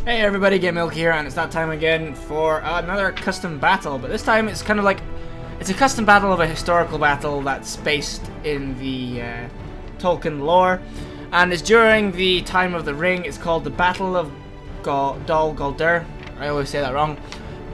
Hey everybody, Get Milk here, and it's that time again for another custom battle, but this time it's kind of like, it's a custom battle of a historical battle that's based in the Tolkien lore, and it's during the time of the ring. It's called the Battle of Dol Guldur. I always say that wrong,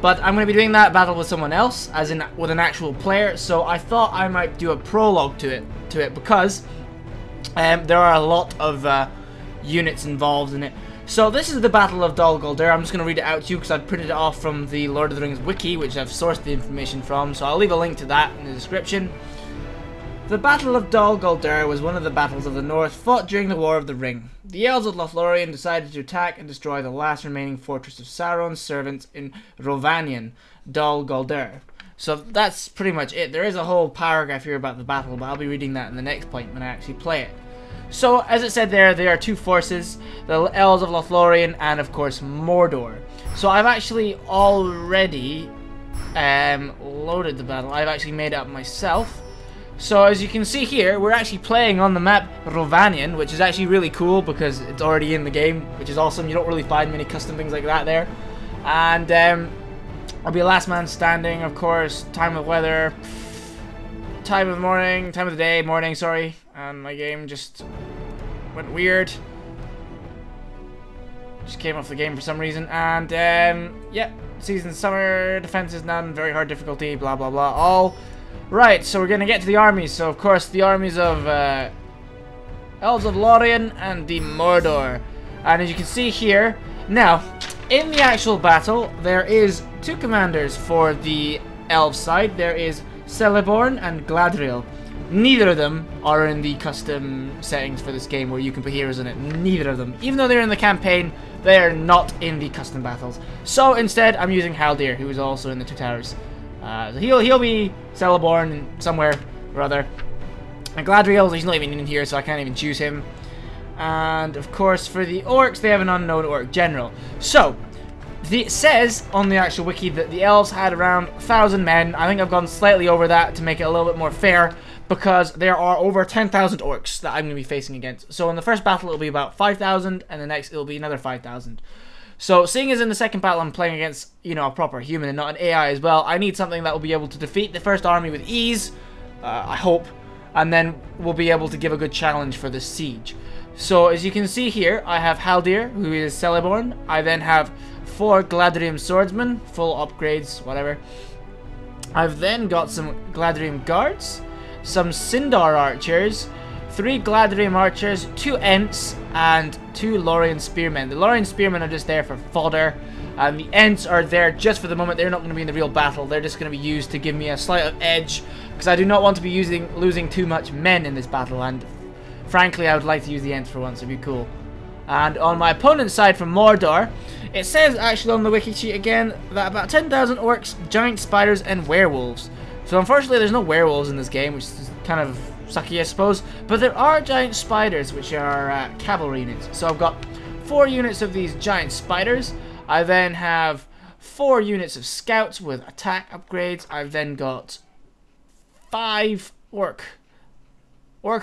but I'm going to be doing that battle with someone else, as in with an actual player, so I thought I might do a prologue to it because there are a lot of units involved in it. So this is the Battle of Dol Guldur. I'm just going to read it out to you because I've printed it off from the Lord of the Rings wiki, which I've sourced the information from, so I'll leave a link to that in the description. The Battle of Dol Guldur was one of the battles of the North fought during the War of the Ring. The Elves of Lothlorien decided to attack and destroy the last remaining fortress of Sauron's servants in Rhovanion, Dol Guldur. So that's pretty much it. There is a whole paragraph here about the battle, but I'll be reading that in the next point when I actually play it. So, as it said there are two forces, the Elves of Lothlorien and, of course, Mordor. So, I've actually already loaded the battle. I've actually made it up myself. So, as you can see here, we're actually playing on the map Rhovanion, which is actually really cool because it's already in the game, which is awesome. You don't really find many custom things like that there. And I'll be last man standing, of course, time of weather, time of morning, time of the day, morning, sorry. And my game just went weird. Just came off the game for some reason. And, yeah, season summer, defense is none, very hard difficulty, blah, blah, blah. All right, so we're going to get to the armies. So, of course, the armies of Elves of Lothlorien and the Mordor. And as you can see here, now, in the actual battle, there is two commanders for the Elf side. There is Celeborn and Galadriel. Neither of them are in the custom settings for this game where you can put heroes in it. Neither of them. Even though they're in the campaign, they are not in the custom battles. So instead, I'm using Haldir, who is also in the Two Towers. So he'll be Celeborn somewhere or other. And Galadriel, he's not even in here, so I can't even choose him. And of course, for the orcs, they have an unknown orc general. So it says on the actual wiki that the elves had around 1,000 men. I think I've gone slightly over that to make it a little bit more fair, because there are over 10,000 orcs that I'm going to be facing against. So in the first battle it'll be about 5,000, and the next it'll be another 5,000. So seeing as in the second battle I'm playing against, you know, a proper human and not an AI as well, I need something that will be able to defeat the first army with ease, I hope, and then we'll be able to give a good challenge for the siege. So as you can see here, I have Haldir, who is Celeborn. I then have 4 Galadriel swordsmen, full upgrades, whatever. I've then got some Galadriel guards, some Sindar archers, 3 Galadriel archers, 2 Ents, and 2 Lorien spearmen. The Lorien spearmen are just there for fodder, and the Ents are there just for the moment. They're not going to be in the real battle. They're just going to be used to give me a slight edge, because I do not want to be losing too much men in this battle, and frankly I would like to use the Ents for once. It'd be cool. And on my opponent's side from Mordor, it says actually on the wiki sheet again that about 10,000 orcs, giant spiders, and werewolves. So unfortunately there's no werewolves in this game, which is kind of sucky I suppose, but there are giant spiders, which are cavalry units. So I've got 4 units of these giant spiders. I then have 4 units of scouts with attack upgrades. I've then got 5 orc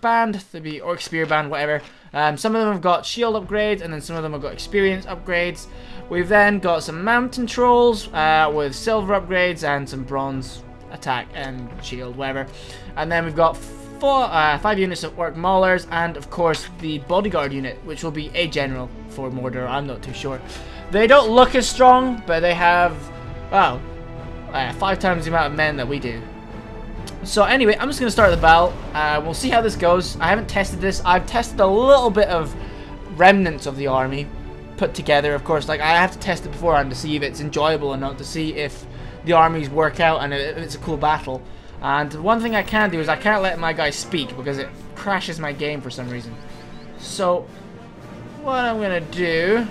band, to be orc spear band, whatever. Some of them have got shield upgrades, and then some of them have got experience upgrades. We've then got some mountain trolls with silver upgrades and some bronze attack and shield, whatever. And then we've got 5 units of orc maulers, and of course the bodyguard unit, which will be a general for Mordor. I'm not too sure. They don't look as strong, but they have, well, 5 times the amount of men that we do. So anyway, I'm just going to start the battle. We'll see how this goes. I haven't tested this. I've tested a little bit of remnants of the army put together. Of course, like, I have to test it beforehand to see if it's enjoyable or not, to see if the armies work out and if it's a cool battle. And one thing I can't do is I can't let my guy speak because it crashes my game for some reason. So what I'm going to do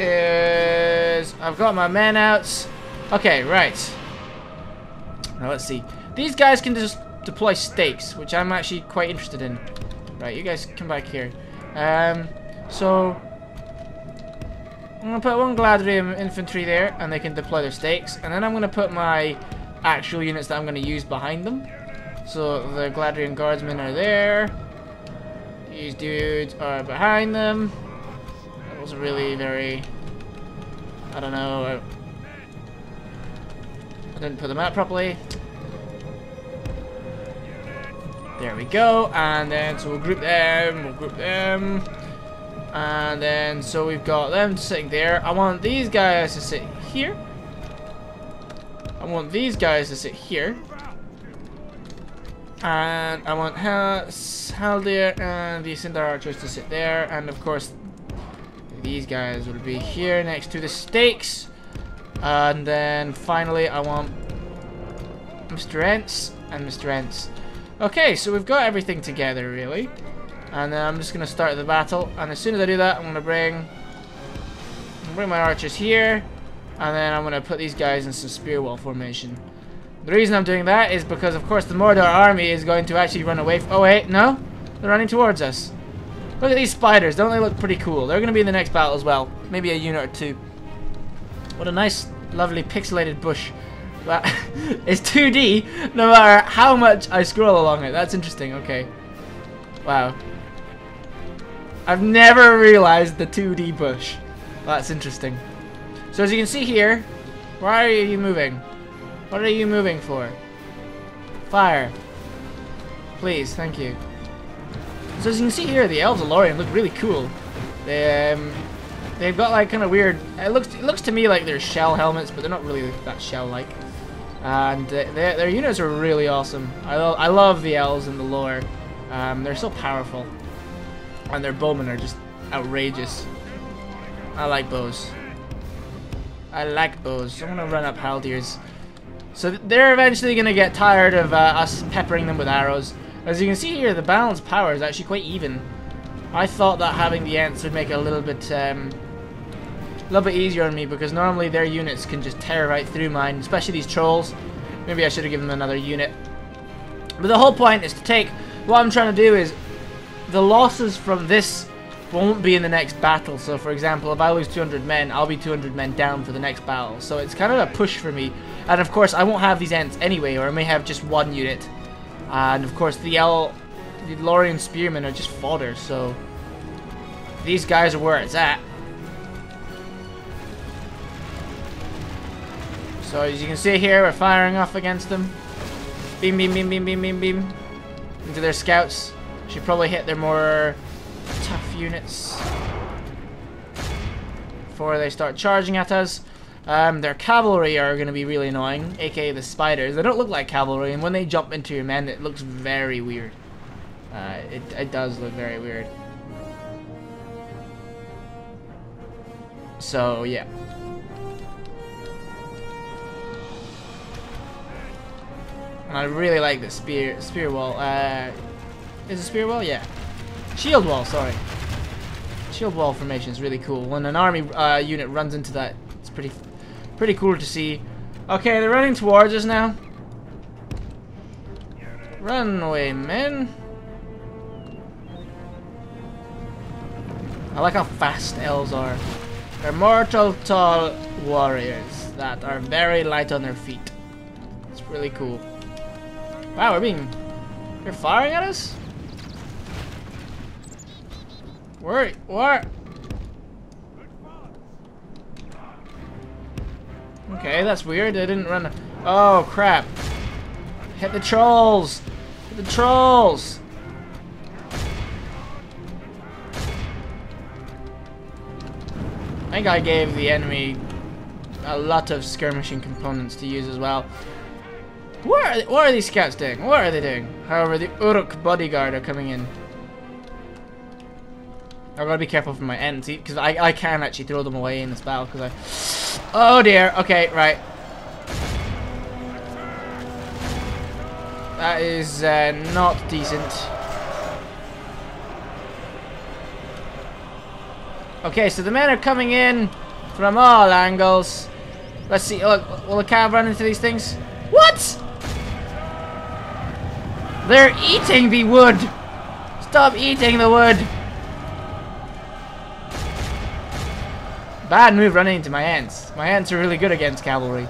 is I've got my men out. Okay, right. Now let's see. These guys can just deploy stakes, which I'm actually quite interested in. Right, you guys come back here. So I'm gonna put 1 Galadriel infantry there, and they can deploy their stakes. And then I'm gonna put my actual units that I'm gonna use behind them. So the Galadriel guardsmen are there. These dudes are behind them. That wasn't really very... I don't know. I didn't put them out properly. There we go. And then, so we'll group them. And then, so we've got them sitting there. I want these guys to sit here. I want these guys to sit here. And I want Haldir and the Cinder Archers to sit there. And of course, these guys will be here next to the stakes. And then finally, I want Mr. Ents and Mr. Ents. Okay, so we've got everything together, really. And then I'm just going to start the battle. And as soon as I do that, I'm going to bring my archers here. And then I'm going to put these guys in some spear wall formation. The reason I'm doing that is because, of course, the Mordor army is going to actually run away. Oh, wait, no? They're running towards us. Look at these spiders. Don't they look pretty cool? They're going to be in the next battle as well. Maybe a unit or two. What a nice, lovely pixelated bush. That is 2D, no matter how much I scroll along it. That's interesting. Okay. Wow. I've never realized the 2D bush. That's interesting. So as you can see here, why are you moving? What are you moving for? Fire. Please, thank you. So as you can see here, the elves of Lorien look really cool. They've got like kind of weird. It looks to me like they're shell helmets, but they're not really that shell-like. And their units are really awesome. I love the elves in the lore. They're so powerful, and their bowmen are just outrageous. I like bows. I like bows. I'm gonna run up Haldir's. So they're eventually gonna get tired of us peppering them with arrows. As you can see here, the balance power is actually quite even. I thought that having the Ents would make it a little bit easier on me, because normally their units can just tear right through mine, especially these trolls. Maybe I should have given them another unit. But the whole point is to take... What I'm trying to do is... The losses from this won't be in the next battle. So, for example, if I lose 200 men, I'll be 200 men down for the next battle. So it's kind of a push for me. And of course, I won't have these Ents anyway, or I may have just one unit. And of course, the Lorien Spearmen are just fodder, so... These guys are where it's at. So as you can see here, we're firing off against them. Beam, beam, beam, beam, beam, beam, beam. Into their scouts. Should probably hit their more tough units before they start charging at us. Their cavalry are going to be really annoying, aka the spiders. They don't look like cavalry, and when they jump into your men, it looks very weird. It does look very weird. So, yeah. And I really like the spear wall. Is it spear wall? Yeah. Shield wall, sorry. Shield wall formation is really cool. When an army unit runs into that, it's pretty cool to see. Okay, they're running towards us now. Run away, men. I like how fast elves are. They're mortal tall warriors that are very light on their feet. It's really cool. Wow, they're firing at us? What? Okay, that's weird. They didn't run. Oh, crap. Hit the trolls. Hit the trolls. I think I gave the enemy a lot of skirmishing components to use as well. What are these scouts doing? What are they doing? However, the Uruk bodyguard are coming in. I've got to be careful from my Ents, because I can actually throw them away in this battle, because Oh dear, okay, right. That is not decent. Okay, so the men are coming in from all angles. Let's see, look, will the cav run into these things? What? They're eating the wood! Stop eating the wood! Bad move running into my Ents. My Ents are really good against cavalry.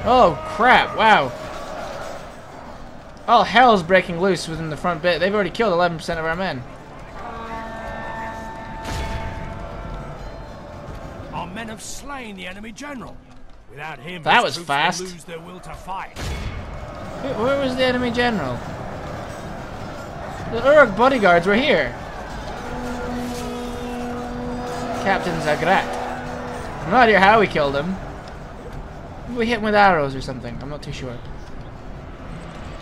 Oh crap, wow. All hell's breaking loose within the front bit. They've already killed 11% of our men. men have slain the enemy general. Without him, that his was troops fast. will lose their will to fight. Where was the enemy general? The Uruk bodyguards were here. Captain Zagrat. I'm not sure how we killed him. We hit him with arrows or something. I'm not too sure.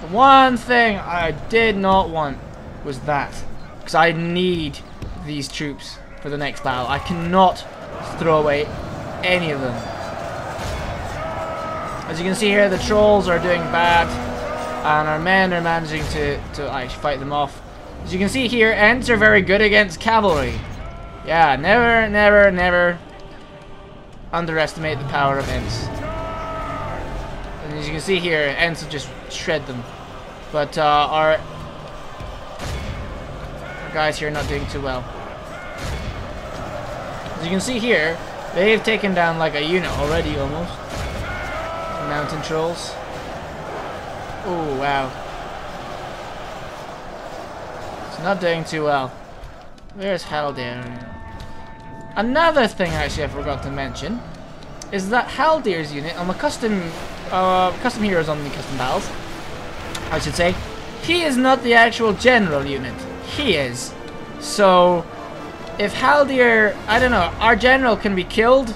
The one thing I did not want was that. Because I need these troops for the next battle. I cannot throw away any of them. As you can see here, the trolls are doing bad. And our men are managing to actually fight them off. As you can see here, Ents are very good against cavalry. Yeah, never underestimate the power of Ents. And as you can see here, Ents will just shred them. But our guys here are not doing too well. As you can see here, they've taken down like a unit already almost. Mountain trolls. Oh wow. It's not doing too well. Where's Haldir? Another thing actually I forgot to mention is that Haldir's unit on the custom heroes on the custom battles, I should say, he is not the actual general unit. He is. So if Haldir, I don't know, our general can be killed,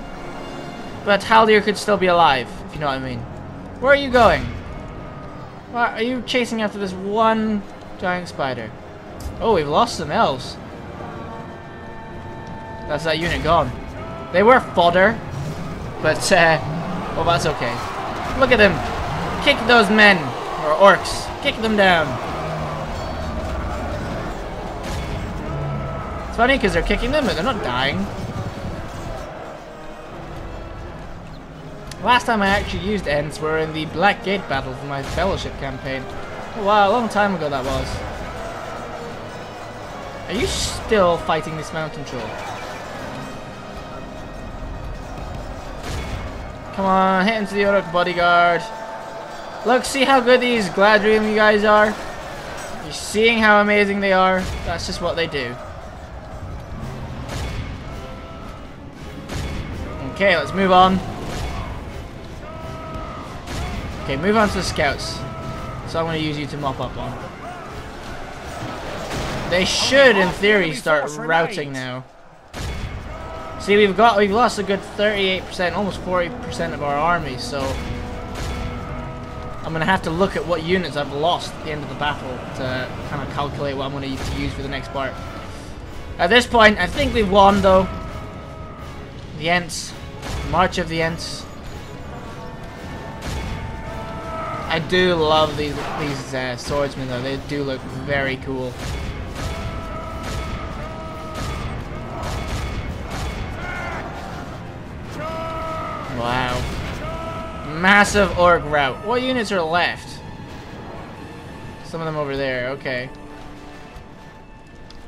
but Haldir could still be alive, if you know what I mean. Where are you going? Why are you chasing after this one giant spider? Oh, we've lost some elves. That's that unit gone. They were fodder, but well, that's okay. Look at them. Kick those men, or orcs. Kick them down. It's funny because they're kicking them, but they're not dying. Last time I actually used Ents were in the Black Gate battle for my Fellowship campaign. Oh, wow, a long time ago that was. Are you still fighting this mountain troll? Come on, hit into the Uruk bodyguard. Look, see how good these Gladrium you guys are? You're seeing how amazing they are? That's just what they do. Okay, let's move on. Okay, move on to the scouts. So I'm going to use you to mop up on. They should, in theory, start routing now. See, we've lost a good 38%, almost 40% of our army, so I'm going to have to look at what units I've lost at the end of the battle to kind of calculate what I'm going to use for the next part. At this point, I think we've won, though. The Ents. March of the Ents. I do love these swordsmen, though. They do look very cool. Wow. Massive orc rout. What units are left? Some of them over there. Okay.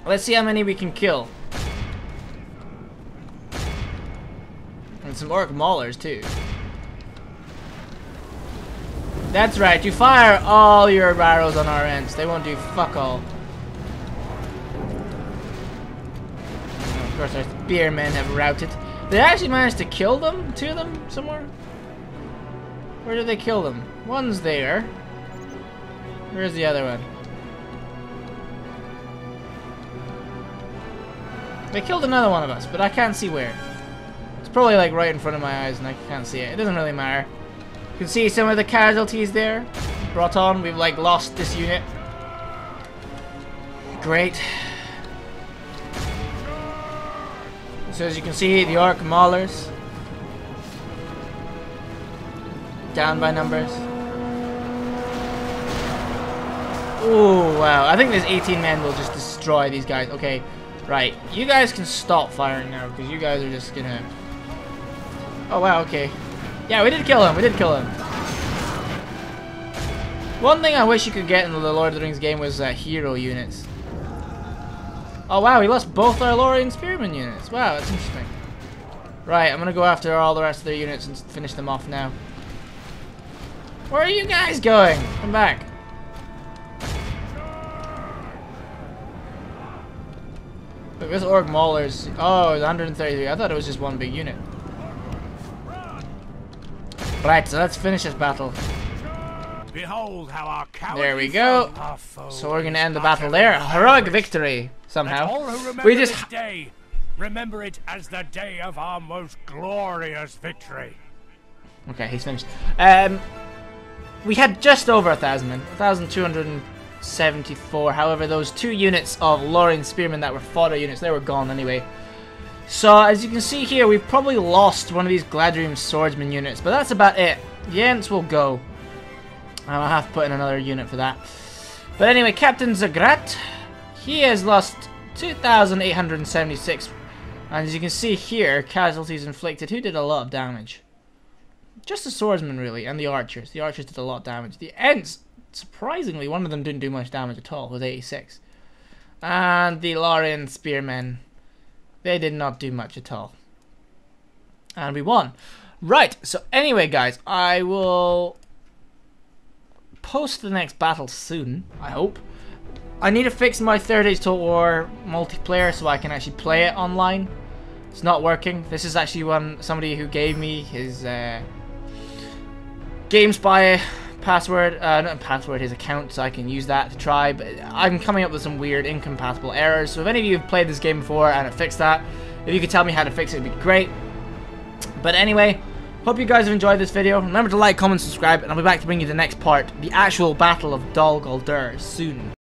Let's see how many we can kill. And some orc maulers, too. That's right, you fire all your arrows on our Ents. They won't do fuck all. And of course, our spearmen have routed. They actually managed to kill them? Two of them somewhere? Where did they kill them? One's there. Where's the other one? They killed another one of us, but I can't see where. It's probably like right in front of my eyes and I can't see it. It doesn't really matter. You can see some of the casualties there. Brought on, we've like lost this unit. Great. So as you can see, the Orc Maulers down by numbers. Ooh, wow. I think this 18 men will just destroy these guys. Okay, right. You guys can stop firing now because you guys are just gonna... Oh, wow, okay. Yeah, we did kill him. We did kill him. One thing I wish you could get in the Lord of the Rings game was hero units. Oh wow, we lost both our Lorien Spearman units. Wow, that's interesting. Right, I'm gonna go after all the rest of their units and finish them off now. Where are you guys going? Come back. Look, this Orc Maulers. Oh, it's 133. I thought it was just one big unit. Right, so let's finish this battle. Behold how our There we go. So we're gonna end the battle there. Heroic victory somehow. All who remember We just this day, remember it as the day of our most glorious victory. okay, he's finished. We had just over 1,000 men, 1,274. However, those 2 units of Lorien spearmen that were fodder units, they were gone anyway. So as you can see here, we've probably lost one of these Gladrium swordsman units, but that's about it. The Ents will go. I'll have to put in another unit for that. But anyway, Captain Zagrat, he has lost 2,876. And as you can see here, casualties inflicted. Who did a lot of damage? Just the swordsman, really, and the archers. The archers did a lot of damage. The Ents, surprisingly, one of them didn't do much damage at all, with 86. And the Lorien spearmen, they did not do much at all. And we won. Right, so anyway, guys, I will post the next battle soon, I hope. I need to fix my Third Age Total War multiplayer so I can actually play it online. It's not working. This is actually somebody who gave me his GameSpy password, not password, his account, so I can use that to try, but I'm coming up with some weird incompatible errors. So if any of you have played this game before and have fixed that, if you could tell me how to fix it, it'd be great. But anyway, hope you guys have enjoyed this video. Remember to like, comment, subscribe, and I'll be back to bring you the next part, the actual Battle of Dol Guldur, soon.